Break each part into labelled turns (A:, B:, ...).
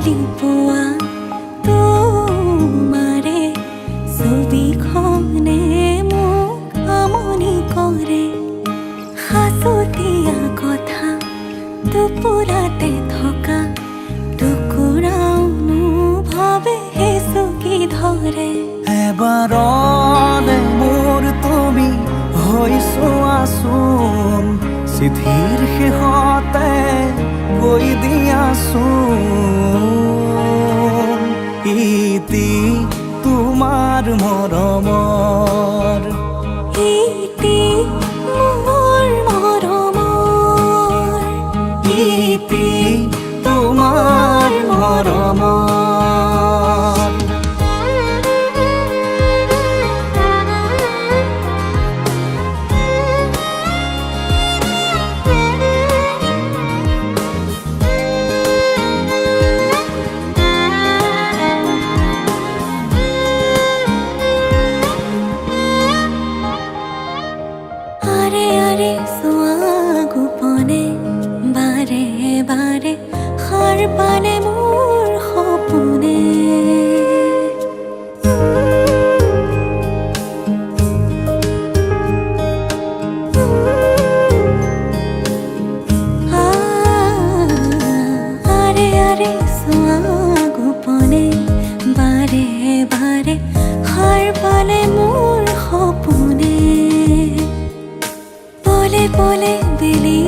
A: কালি পুৱা তোমাৰে ছবিখনে মোক আমনি কৰে সাঁচতীয়া কথা দুপুৰাতে থকা টুকুৰাও অনুভৱে চুকি ধৰে
B: এবাৰলে মোৰ তুমি হৈ চোৱাচোন চিঠিৰ শেষতে কৈ দিয়াচোন ইতি তোমাৰ মৰমৰ
A: ইতি মোৰ মৰমৰ
B: ইতি তোমাৰ মৰমৰ
A: গোপনে বাৰে বাৰে সাৰ পালে মোৰ সপোনে আৰে আৰে চোৱা গোপনে বাৰে বাৰে সাৰ পালে মোৰ সপোনে পলে পলে বেলি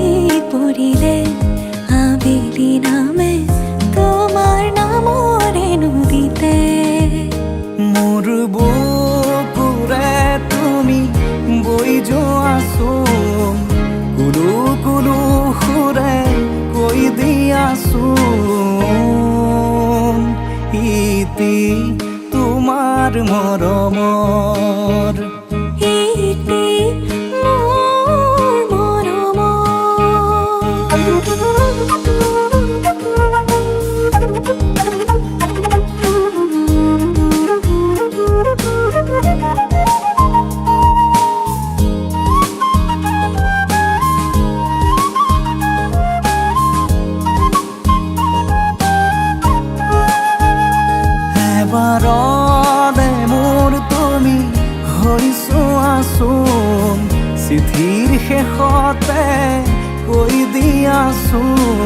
A: পৰিলে আবেলি নামে তোমাৰ নামৰে নদীতে
B: মোৰ বুকুৰে তুমি বৈ যোৱাচোন কুলু কুলু সুৰে কৈ দিয়াচোন ইতি তোমাৰ মৰমৰ
A: ইতি
B: এবাৰলে মোৰ তুমি হৈ চোৱাচোন চিঠিৰ শেষতে কৈ দিয়াচোন